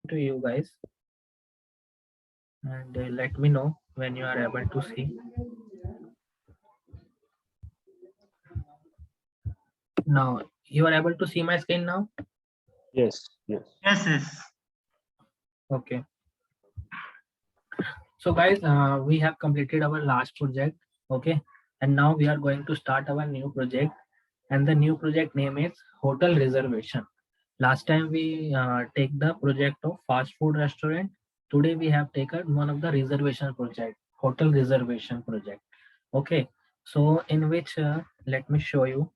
to you guys, and let me know when you are able to see. Now you are able to see my screen now. Yes, yes. Yes, yes. Okay. So guys, we have completed our last project. Okay, and now we are going to start our new project, and the new project name is hotel reservation. Last time we take the project of fast food restaurant. Today we have taken one of the reservation project, hotel reservation project. Okay, so in which let me show you.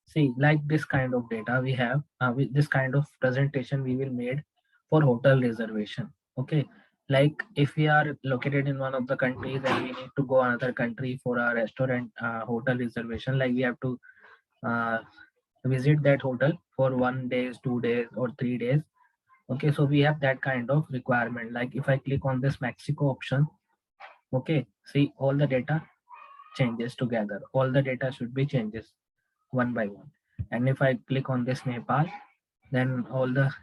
See, like this kind of data we have, with this kind of presentation we will made for hotel reservation. Okay, like if we are located in one of the countries and we need to go another country for a restaurant hotel reservation, like we have to uh, visit that hotel for 1 days, 2 days, or 3 days. Okay, so we have that kind of requirement. Like if I click on this Mexico option, okay, see all the data changes together. All the data should be changes one by one. And if I click on this Nepal, then all the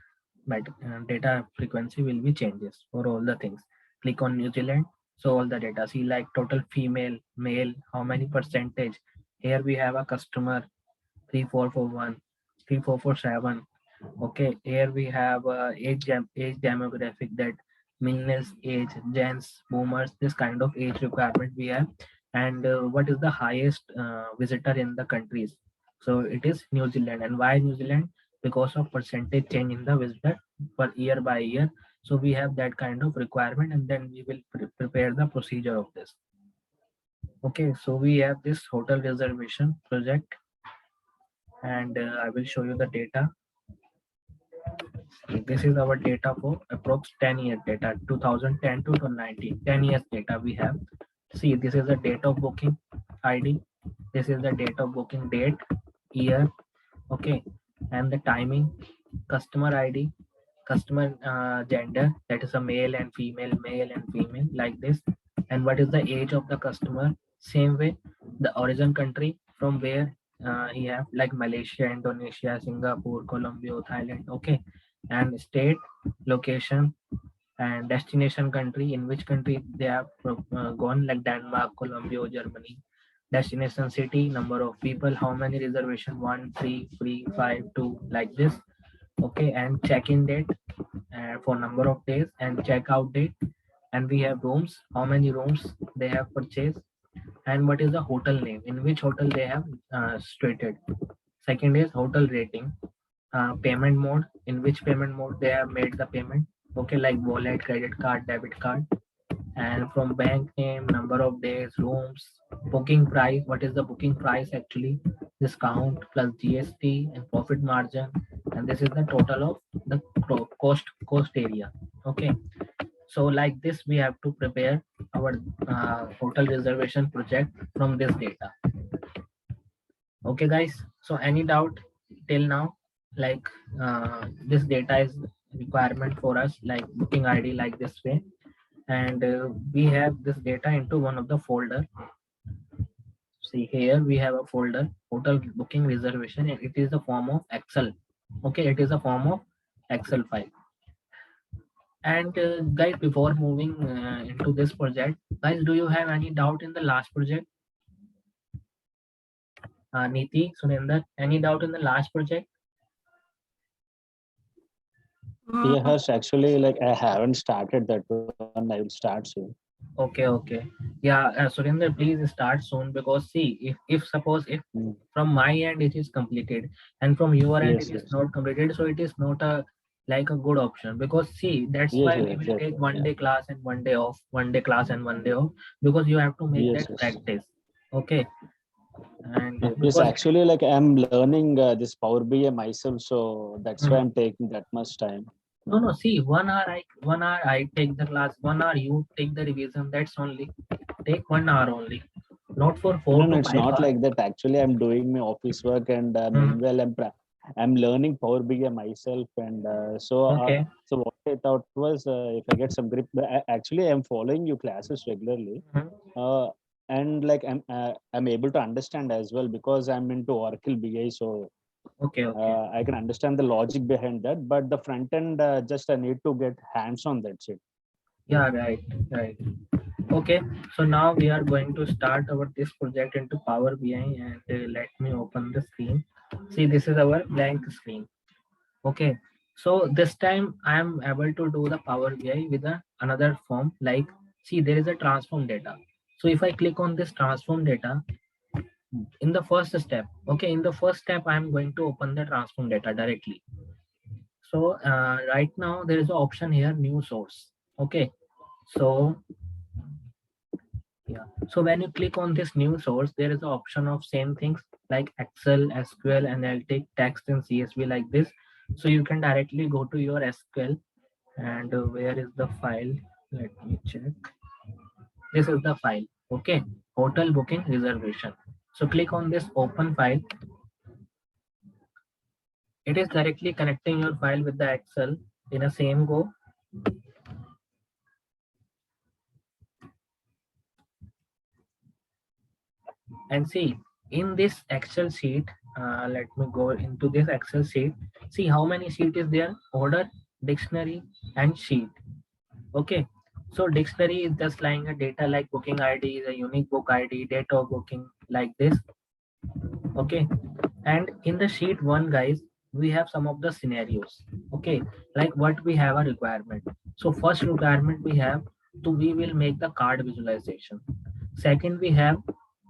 data frequency will be changes for all the things. Click on New Zealand, so all the data. See like total female, male, how many percentage. Here we have a customer 3441, 3447. Okay, here we have age demographic, that millennials age, gens, boomers, this kind of age requirement we have. And what is the highest visitor in the countries? So it is New Zealand. And why New Zealand? Because of percentage change in the visitor per year by year. So we have that kind of requirement, and then we will prepare the procedure of this. Okay, so we have this hotel reservation project, and I will show you the data. This is our data for approx 10 year data, 2010 to 2019, 10 years data we have. See, this is the date of booking ID. This is the date of booking date, year, okay, and the timing, customer ID, customer gender, that is a male and female, like this. And what is the age of the customer? Same way, the origin country from where he have, like Malaysia, Indonesia, Singapore, Colombia, Thailand, okay, and state, location, and destination country, in which country they have gone, like Denmark, Colombia, Germany. Destination city, number of people, how many reservation, 1, 3, 3, 5, 2, like this. Okay, and check-in date for number of days, and check-out date. And we have rooms, how many rooms they have purchased, and what is the hotel name, in which hotel they have stated. Second is hotel rating, payment mode, in which payment mode they have made the payment. Okay, like wallet, credit card, debit card. And from bank name, number of days, rooms, booking price, what is the booking price actually, discount plus GST and profit margin. And this is the total of the cost area. Okay, so like this we have to prepare our hotel reservation project from this data. Okay guys, so any doubt till now? Like this data is requirement for us, like booking ID, like this way. And we have this data into one of the folder. See, here we have a folder, hotel booking reservation, and it is a form of Excel. Okay, it is a form of Excel file. And guys, before moving into this project, guys, do you have any doubt in the last project? Niti, Suninder, any doubt in the last project? Yeah, Harsh, actually, like I haven't started that one. I will start soon. Okay, okay. Yeah, Surinder, please start soon, because see, if suppose if Mm. from my end it is completed and from your end Yes, it is yes, not completed, so it is not a like a good option, because see, that's yes, why yes, we will exactly. take one Yeah. day class and 1 day off, 1 day class and 1 day off, because you have to make Yes, that yes. practice. Okay, and Yes, because actually, like I'm learning this Power BI myself, so that's why Mhm. I'm taking that much time. No, no, see, 1 hour I take the class, 1 hour you take the revision, that's only take 1 hour only, not for four No, no, to it's five not hours. like that. Actually, I'm doing my office work, and Mhm. meanwhile, I'm learning Power BI myself, and Okay. so what I thought was, if I get some grip, actually, I'm following you classes regularly, Mhm. and like I'm able to understand as well because I'm into Oracle BI, so. Okay, okay. I can understand the logic behind that, but the front end, just I need to get hands on that shit. Yeah, right, right. Okay, so now we are going to start our this project into Power BI, and let me open the screen. See, this is our blank screen. Okay, so this time I am able to do the Power BI with another form. Like, see, there is a transform data. So if I click on this transform data in the first step, okay, in the first step I am going to open the transform data directly. So right now there is an option here, new source. Okay, so yeah, so when you click on this new source, there is an option of same things like Excel, SQL, Analytic, text, and CSV like this. So you can directly go to your SQL, and where is the file? Let me check. This is the file. Okay, hotel booking reservation. So click on this open file. It is directly connecting your file with the Excel in a same go. And see, in this Excel sheet, let me go into this Excel sheet. See how many sheet is there: order, dictionary, and sheet. Okay, so dictionary is just like a data, like booking ID is a unique book ID, date of booking, like this. Okay, and in the sheet one, guys, we have some of the scenarios. Okay, like what we have a requirement. So first requirement we have to we will make the card visualization. Second, we have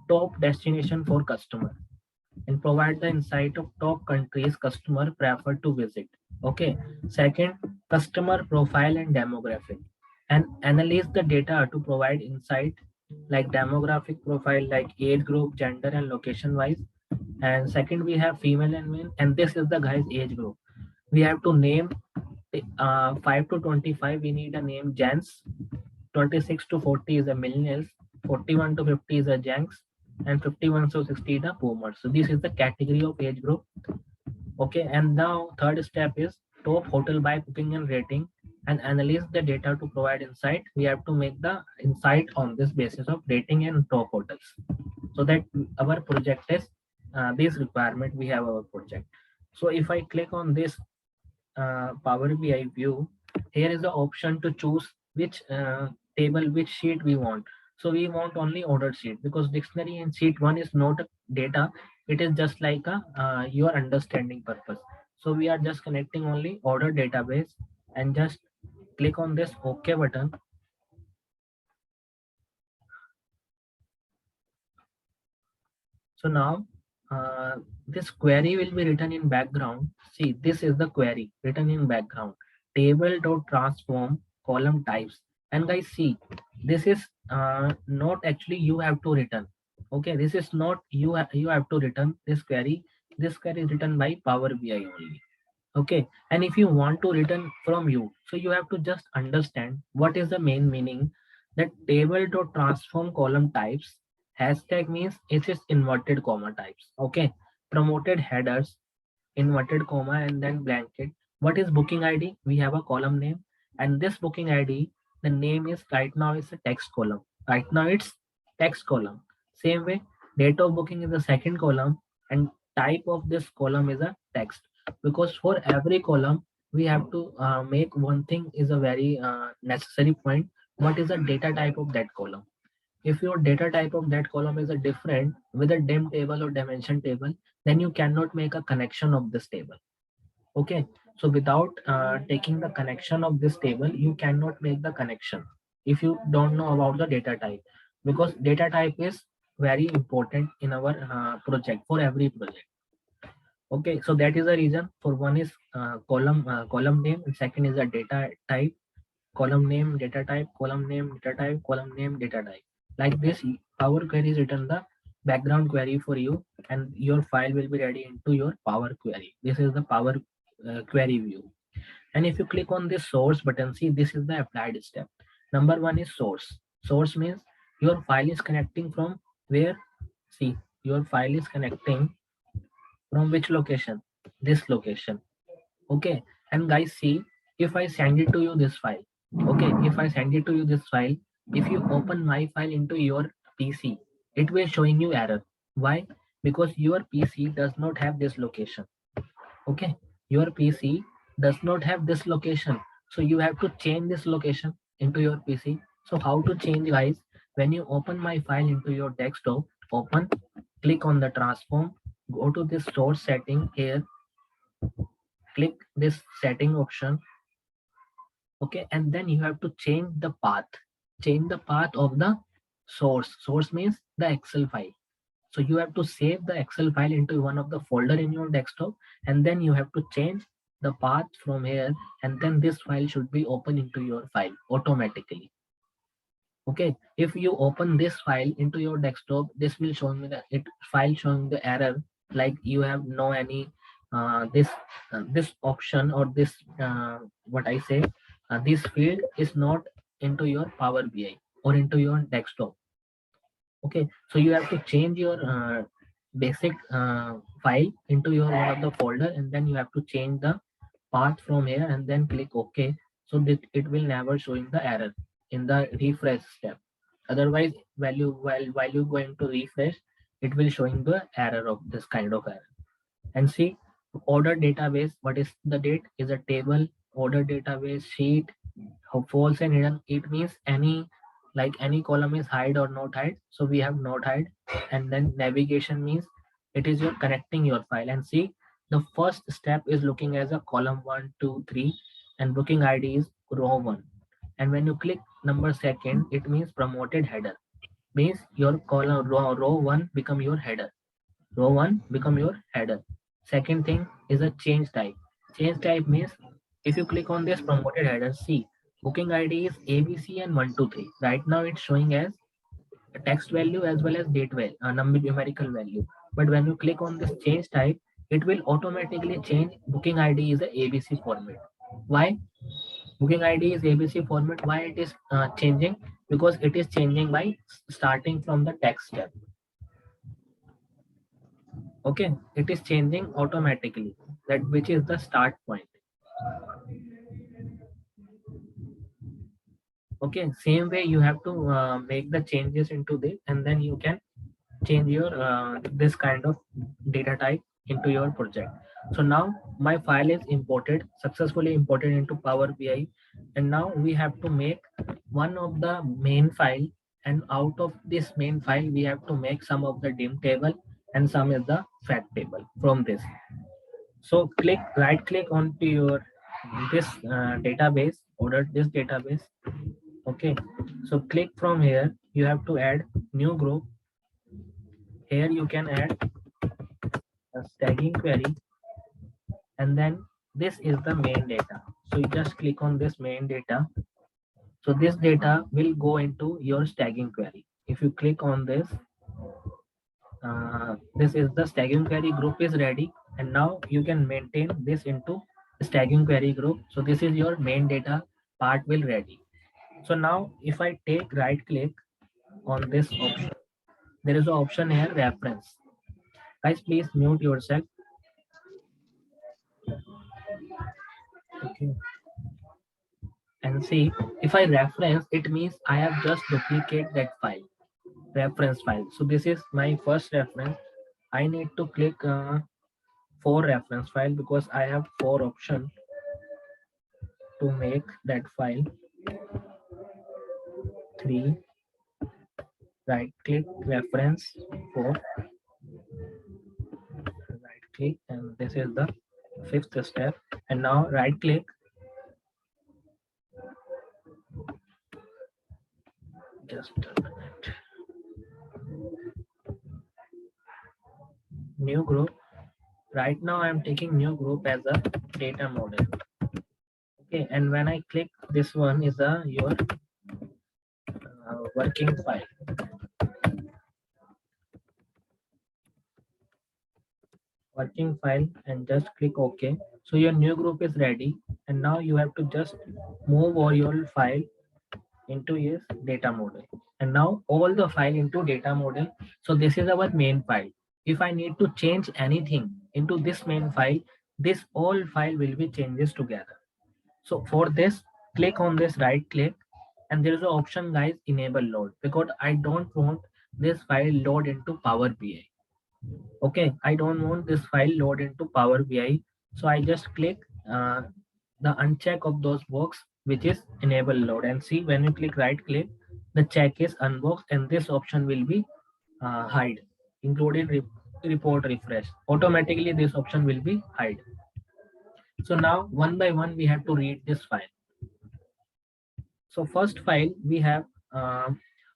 top destination for customer and provide the insight of top countries customer prefer to visit. Okay. Second, customer profile and demographic, and analyze the data to provide insight like demographic profile, like age group, gender, and location wise. And second, we have female and male, and this is the guy's age group. We have to name 5 to 25. We need a name gents. 26 to 40 is a millennials. 41 to 50 is a janks, and 51 to 60 the boomers. So this is the category of age group. Okay, and now third step is top hotel by booking and rating, and analyze the data to provide insight. We have to make the insight on this basis of rating and top hotels. So that our project is this requirement we have our project. So if I click on this Power BI view, here is the option to choose which table, which sheet we want. So we want only ordered sheet because dictionary and sheet one is not data. It is just like a your understanding purpose. So we are just connecting only order database and just click on this OK button. So now this query will be written in background. See, this is the query written in background. Table.transform column types. And guys, see, this is not actually you have to return. Okay, this is not you have to return this query. This query is written by Power BI only. Okay, and if you want to return from you, so you have to just understand what is the main meaning that table.transform column types. Hashtag means it is inverted comma types. Okay, promoted headers, inverted comma, and then blanket. What is booking ID? We have a column name, and this booking ID, the name is right now is a text column. Right now it's text column. Same way, date of booking is the second column, and type of this column is a text. Because for every column, we have to make one thing is a very necessary point. What is the data type of that column? If your data type of that column is a different with a dim table or dimension table, then you cannot make a connection of this table. Okay, so without taking the connection of this table, you cannot make the connection if you don't know about the data type, because data type is very important in our project, for every project. Okay, so that is the reason. For one is column name, and second is a data type, column name, data type, column name, data type, column name, data type. Like this, Power Query is written the background query for you, and your file will be ready into your Power Query. This is the Power Query view. And if you click on this source button, see, this is the applied step. Number one is source. Source means your file is connecting from where? See, your file is connecting from which location? This location. Okay, and guys, see, if I send it to you this file, okay, if I send it to you this file, if you open my file into your PC, it will showing you error. Why? Because your PC does not have this location. Okay, your PC does not have this location, so you have to change this location into your PC. So how to change, guys? When you open my file into your desktop, open, click on the transform, go to this source setting here, click this setting option. Okay, and then you have to change the path of the source means the Excel file. So you have to save the Excel file into one of the folder in your desktop, and then you have to change the path from here, and then this file should be open into your file automatically. Okay, if you open this file into your desktop, this will show me the file showing the error, like you have no any this option or this what I say, this field is not into your Power BI or into your desktop. Okay, so you have to change your basic file into your one of the folder, and then you have to change the path from here and then click OK, so that it will never showing the error in the refresh step. Otherwise, while you going to refresh, it will showing the error of this kind of error. And see, order database, what is the date is a table, order database sheet, how false and hidden, it means any, like any column is hide or not hide, so we have not hide. And then navigation means it is your connecting your file. And see, the first step is looking as a column 1 2 3, and booking ID is row 1. And when you click number second, it means promoted header, means your column row 1 become your header, row 1 become your header. Second thing is a change type. Change type means if you click on this promoted header, see, booking ID is ABC and 123. Right now it's showing as a text value as well as date value, numerical value. But when you click on this change type, it will automatically change booking ID is a ABC format. Why? Booking ID is ABC format. Why it is changing? Because it is changing by starting from the text step. Okay, it is changing automatically, that which is the start point. Okay, same way you have to make the changes into this, and then you can change your this kind of data type into your project. So now my file is imported, successfully imported into Power BI, and now we have to make one of the main file, and out of this main file we have to make some of the dim table and some is the fact table from this. So click right click onto your this database, order this database. Okay, so click from here, you have to add new group. Here you can add a staging query, and then this is the main data. So you just click on this main data. So this data will go into your staging query. If you click on this, this is the staging query group is ready, and now you can maintain this into staging query group. So this is your main data part will ready. So now if I take right click on this option, there is an option here, reference. Guys, please mute yourself. Okay, and see, if I reference, it means I have just duplicate that file, reference file. So this is my first reference. I need to click four reference file because I have four options to make that file. 3, right click, reference 4, right click, and this is the fifth step. And now right click, just a minute, new group. Right now I'm taking new group as a data model. Okay, and when I click this one is a your working file. Working file, and just click OK. So your new group is ready, and now you have to just move all your file into your data model, and now all the file into data model. So this is our main file. If I need to change anything into this main file, this all file will be changes together. So for this, click on this right click, and there is an option, guys, enable load, because I don't want this file load into Power BI. Okay, I don't want this file load into Power BI. So I just click the uncheck of those box which is enable load, and see when you click right click, the check is unboxed and this option will be hide, including report refresh. Automatically this option will be hide. So now one by one we have to read this file. So first file we have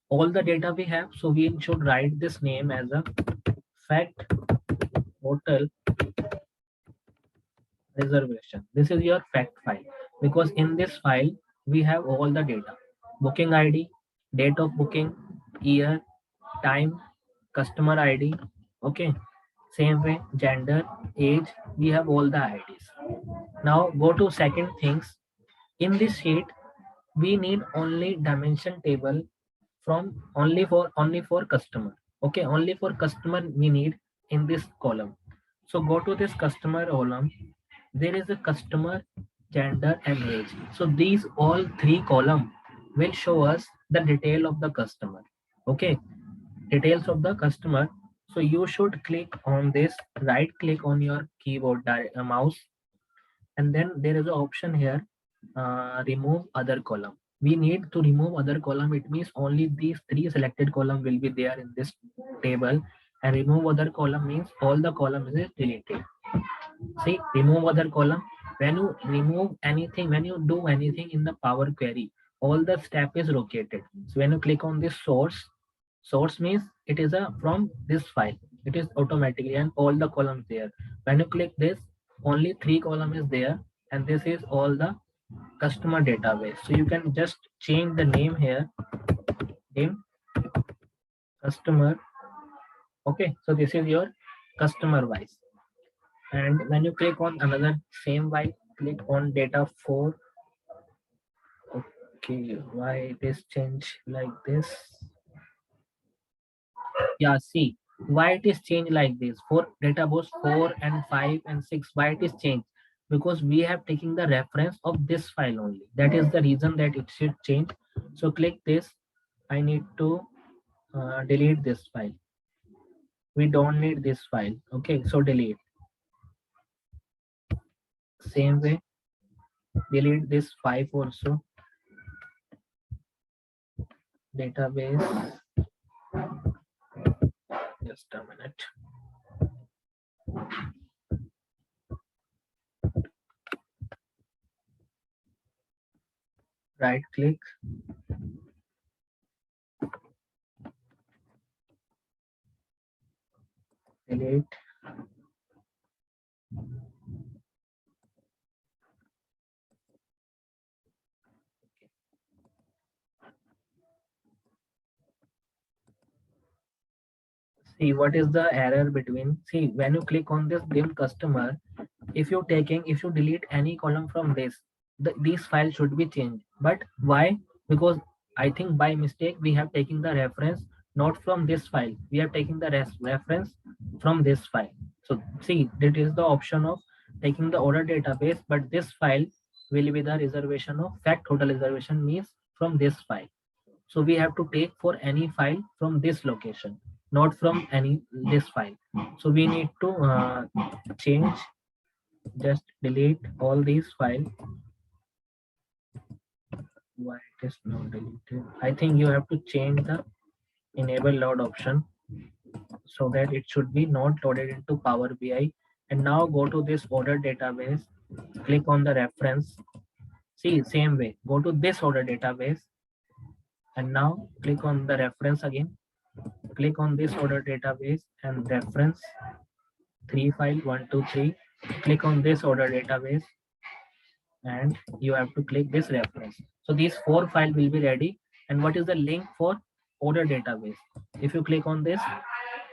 all the data we have. So we should write this name as a fact hotel reservation. This is your fact file, because in this file we have all the data: booking ID, date of booking, year, time, customer ID. Okay, same way gender, age, we have all the IDs. Now go to second things. In this sheet we need only dimension table from only for customer. Okay, only for customer we need in this column. So go to this customer column. There is a customer, gender and age. So these all three column will show us the detail of the customer. Okay, details of the customer. So you should click on this, right click on your keyboard mouse, and then there is an option here, remove other column. We need to remove other column. It means only these three selected column will be there in this table, and remove other column means all the column is deleted. See, remove other column. When you remove anything, when you do anything in the Power Query, all the step is located. So when you click on this source means it is a from this file. It is automatically and all the columns there. When you click this, only three column is there, and this is all the customer database. So you can just change the name here, name customer. Okay, so this is your customer wise. And when you click on another same while, click on data 4. Okay, why this change like this? Yeah, see why it is changed like this for database 4 and 5 and 6. Why it is changed? Because we have taken the reference of this file only. That is the reason that it should change. So click this. I need to delete this file. We don't need this file. Okay, so delete. Same way, delete this 5 also. Database, just a minute. Right click, delete. See what is the error between. See when you click on this dim customer, if you delete any column from this, these files should be changed. But why? Because I think by mistake we have taken the reference not from this file. We have taken the reference from this file. So see, that is the option of taking the order database, but this file will be the reservation of fact total reservation means from this file. So we have to take for any file from this location, not from any this file. So we need to change, just delete all these files. Why it is not deleted? I think you have to change the enable load option so that it should be not loaded into Power BI. And now go to this order database, click on the reference. See, same way, go to this order database, and now click on the reference again. Click on this order database and reference 3 file 1 2 3. Click on this order database and you have to click this reference. So these 4 files will be ready. And what is the link for order database? If you click on this,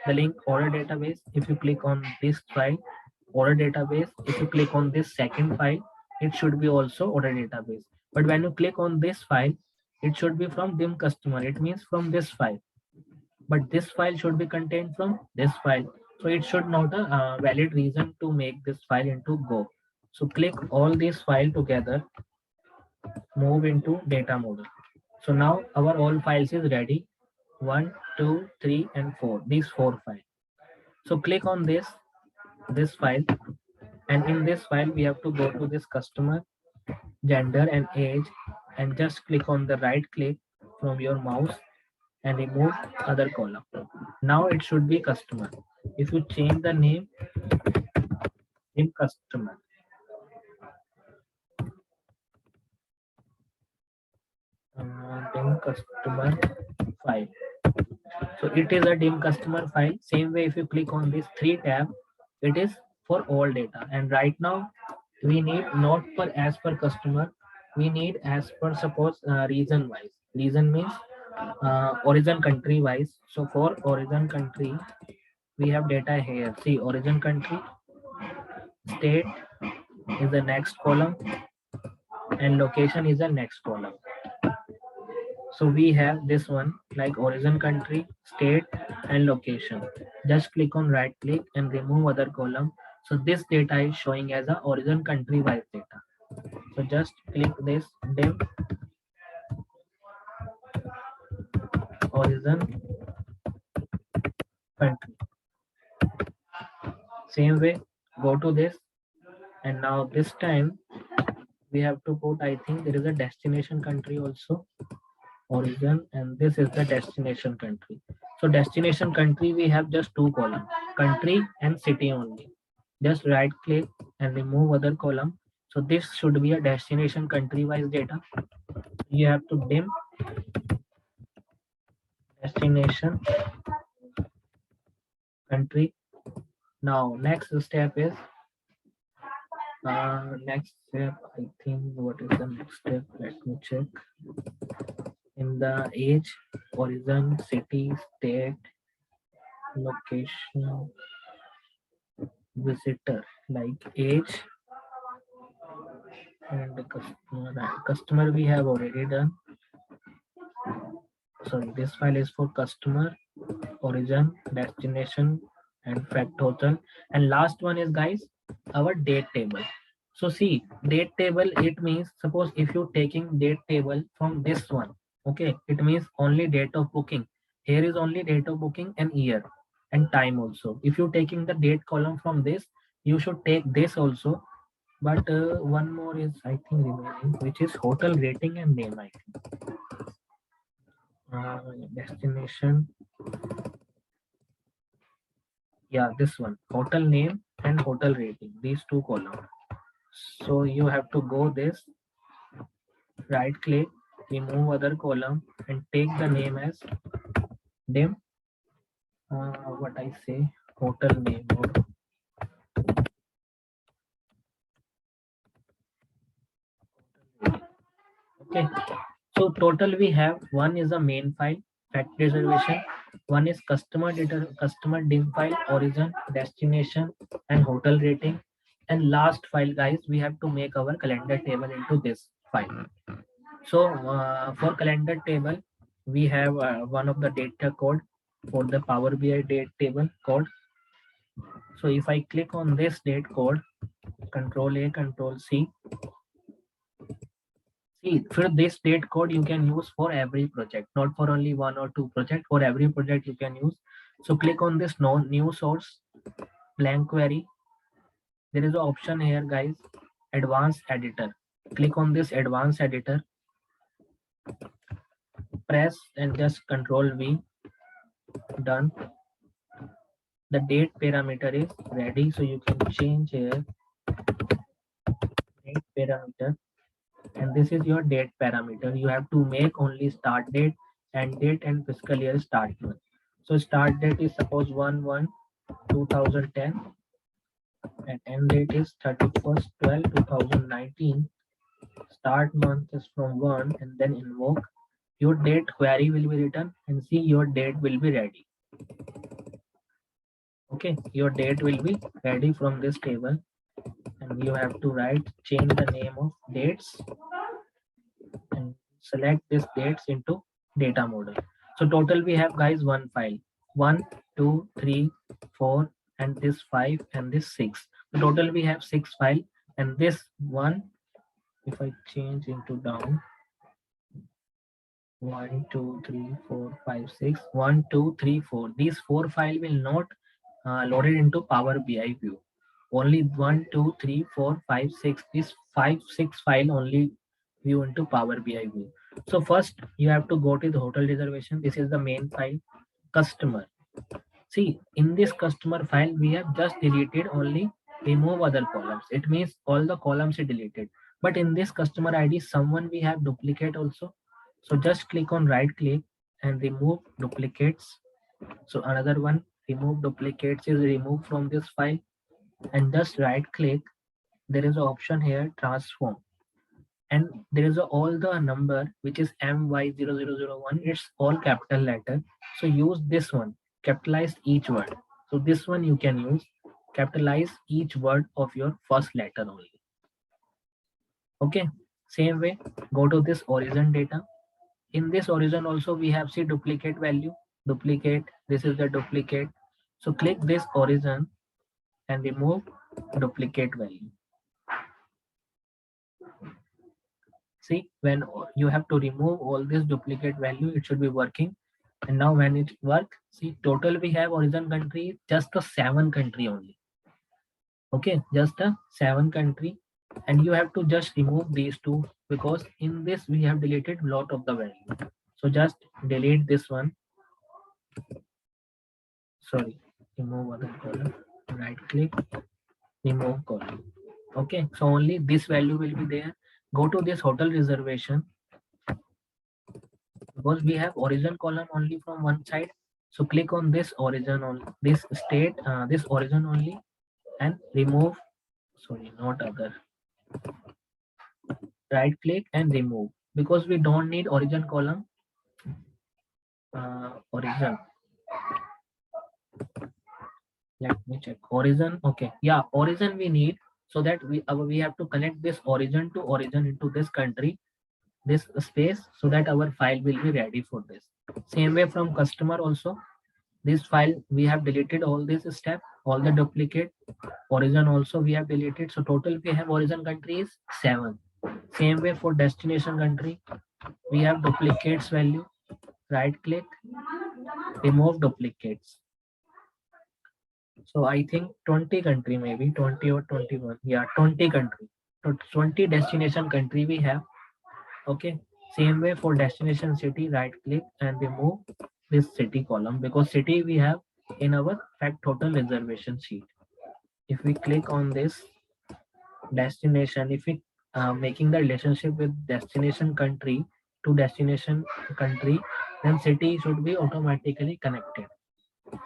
the link order database. If you click on this file, order database. If you click on this second file, it should be also order database. But when you click on this file, it should be from dim customer. It means from this file. But this file should be contained from this file. So it should not a valid reason to make this file into Go. So click all these files together, move into data model. So now our all files is ready. 1, 2, 3, and 4. These 4 files. So click on this file And in this file, we have to go to this customer, gender and age, and just click on the right click from your mouse and remove other column. Now it should be customer. If you change the name in customer, dim customer file. So it is a dim customer file. Same way, if you click on this three tab, it is for all data. And right now we need not per as per customer, we need as per suppose region wise. Region means origin country wise. So for origin country, we have data here. See, origin country, state is the next column, and location is the next column. So we have this one like origin country, state, and location. Just click on right click and remove other column. So this data is showing as a origin country wise data. So just click this dim origin country. Same way, go to this, and now this time we have to put, I think there is a destination country also, origin, and this is the destination country. So destination country, we have just two columns, country and city only. Just right click and remove other column. So this should be a destination country wise data. You have to dim destination country. Now next step is next step, I think, what is the next step? Let me check. In the age, origin, city, state, location, visitor, like age and the customer. Customer we have already done. Sorry, this file is for customer, origin, destination, and fact total. And last one is, guys, our date table. So see, date table, it means suppose if you're taking date table from this one, okay, it means only date of booking. Here is only date of booking and year and time also. If you're taking the date column from this, you should take this also. But one more is, I think, remaining, which is hotel rating and name, I think. Destination. Yeah, this one, hotel name and hotel rating, these two columns. So you have to go this, right click, remove other column, and take the name as dim what I say, hotel name, or okay. So total we have, one is a main file, fact reservation, one is customer data, customer dim file, origin, destination, and hotel rating. And last file, guys, we have to make our calendar table into this file. So for calendar table, we have one of the data code for the Power BI date table code. So if I click on this date code, Control A, Control C. See, for this date code you can use for every project, not for only one or two project. For every project you can use. So click on this new source, blank query. There is an option here, guys, advanced editor. Click on this advanced editor, press and just Control V. Done. The date parameter is ready, so you can change here date parameter, and this is your date parameter. You have to make only start date, end date, and fiscal year start month. So start date is suppose 1/1/2010, and end date is 31/12/2019. Start month is from 1, and then invoke. Your date query will be written, and see your date will be ready. Okay, your date will be ready from this table, and you have to write, change the name of dates, and select this dates into data model. So total we have, guys, one file, 1, 2, 3, 4, and this 5, and this 6. So total we have 6 file, and this one, if I change into down, 1, 2, 3, 4, 5, 6, 1, 2, 3, 4. These 4 file will not loaded into Power BI view. only 1, 2, 3, 4, 5, 6. This 5, 6 file only view into Power BI view. So first you have to go to the hotel reservation. This is the main file. Customer. See, in this customer file, we have just deleted only remove other columns. It means all the columns are deleted. But in this customer ID, someone we have duplicate also. So just click on right click and remove duplicates. So another one, remove duplicates is removed from this file, and just right click. There is an option here, transform, and there is all the number which is MY0001. It's all capital letter. So use this one, capitalize each word. So this one you can use, capitalize each word of your first letter only. Okay, same way, go to this origin data. In this origin also we have see duplicate value, duplicate. This is the duplicate. So click this origin and remove duplicate value. See, when you have to remove all this duplicate value, it should be working. And now when it work, see, total we have origin country just a 7 country only. Okay, just a 7 country, and you have to just remove these two, because in this we have deleted lot of the value. So just delete this one. Sorry, remove other column. Right click, remove column. Okay, so only this value will be there. Go to this hotel reservation, because we have origin column only from one side. So click on this origin on this state, this origin only, and remove. Sorry, not other. Right click and remove, because we don't need origin column. Origin. Let me check origin. Okay, yeah, origin we need, so that we have to connect this origin to origin into this country, this space, so that our file will be ready for this. Same way from customer also, this file we have deleted all this step, all the duplicate. Origin also we have deleted, so total we have origin country is 7. Same way for destination country, we have duplicates value. Right click, remove duplicates. So I think 20 country, maybe 20 or 21. Yeah, 20 country. So 20 destination country we have. Okay, same way for destination city, right click and remove this city column, because city we have in our fact total reservation sheet. If we click on this destination, if we making the relationship with destination country to destination country, then city should be automatically connected.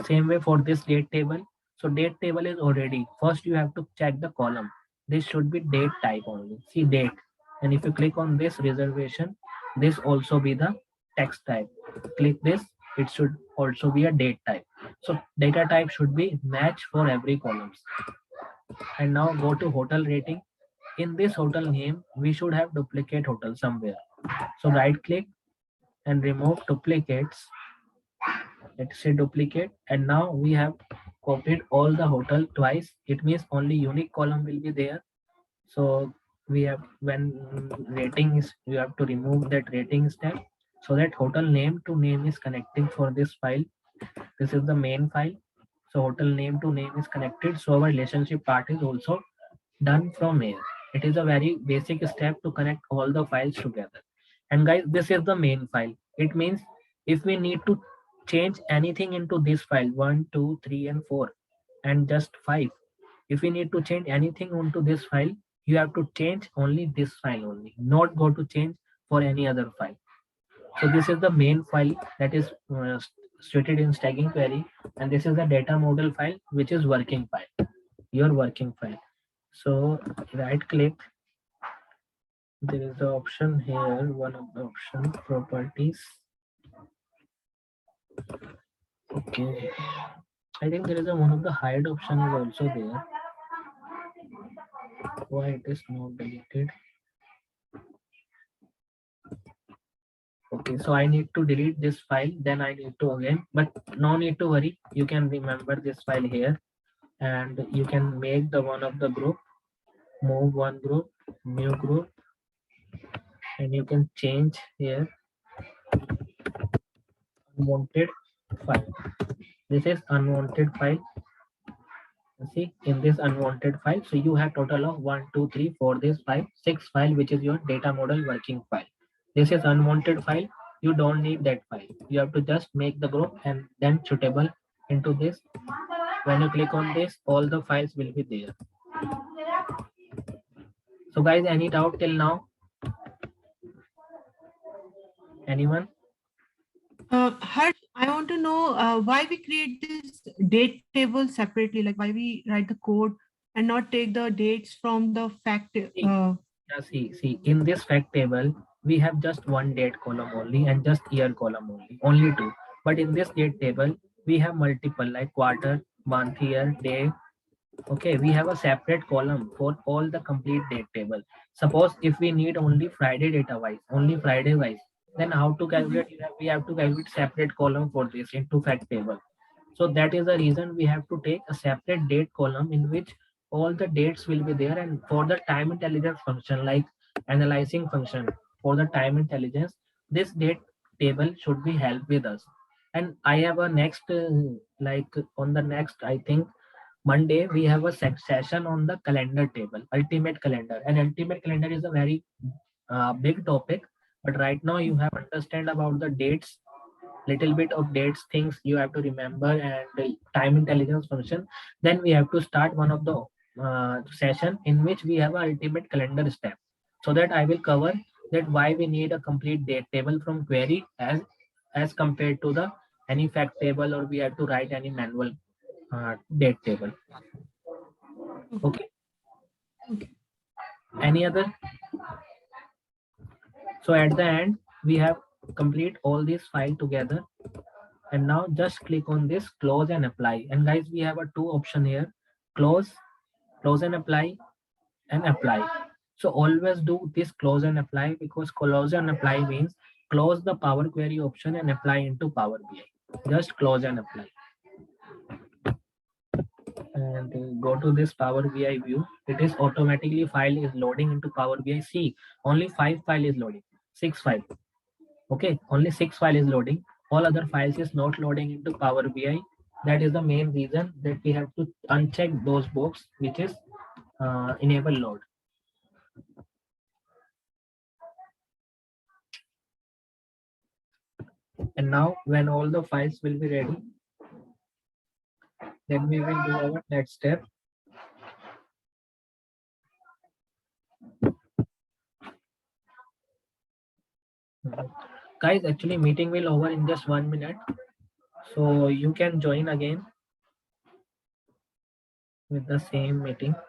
Same way for this date table. So date table is already, first you have to check the column. This should be date type only. See date. And if you click on this reservation, this also be the text type. Click this, it should also be a date type. So data type should be match for every columns. And now go to hotel rating. In this hotel name, we should have duplicate hotel somewhere. So right click and remove duplicates. Let's say duplicate, and now we have copied all the hotel twice. It means only unique column will be there. So we have, when rating is, you have to remove that rating step, so that hotel name to name is connecting for this file. This is the main file. So hotel name to name is connected, so our relationship part is also done from here. It is a very basic step to connect all the files together. And guys, this is the main file. It means if we need to change anything into this file, 1, 2, 3, and 4, and just 5, if we need to change anything onto this file, you have to change only this file only, not go to change for any other file. So this is the main file that is stated in staging query, and this is the data model file, which is working file, your working file. So right click, there is the option here, one of the option, properties. Okay, I think there is a one of the hide option is also there. Why it is not deleted? Okay, so I need to delete this file, then I need to again, but no need to worry, you can remember this file here, and you can make the one of the group, move one group, new group, and you can change here unwanted file. This is unwanted file. See, in this unwanted file, so you have total of 1, 2, 3, 4, this 5, 6 file, which is your data model working file. This is unwanted file. You don't need that file. You have to just make the group and then suitable into this. When you click on this, all the files will be there. So guys, any doubt till now? Anyone? Harsh, I want to know why we create this date table separately, like why we write the code and not take the dates from the fact. See, in this fact table, we have just one date column only and just year column only two. But in this date table, we have multiple like quarter, month, year, day. Okay, we have a separate column for all the complete date table. Suppose if we need only Friday data wise, only Friday wise, then how to calculate? We have to calculate separate column for this into fact table. So that is the reason we have to take a separate date column in which all the dates will be there, and for the time intelligence function like analyzing function for the time intelligence, this date table should be help with us. And I have a next like on the next, I think Monday we have a session on the calendar table, ultimate calendar, and ultimate calendar is a very big topic. But right now you have understand about the dates, little bit of dates things you have to remember, and the time intelligence function. Then we have to start one of the session in which we have a ultimate calendar step, so that I will cover that why we need a complete date table from query as compared to the any fact table, or we have to write any manual date table. Okay. Okay. Any other? So at the end we have complete all this file together, and now just click on this close and apply. And guys, we have a two option here: close and apply, and apply. So always do this close and apply, because close and apply means close the Power Query option and apply into Power BI. Just close and apply. And go to this Power BI view. It is automatically file is loading into Power BI. See, only 5 file is loading, 6 file. Okay, only 6 file is loading. All other files is not loading into Power BI. That is the main reason that we have to uncheck those box which is enable load. And now when all the files will be ready, then we will do our next step. Guys, actually meeting will over in just 1 minute, so you can join again with the same meeting.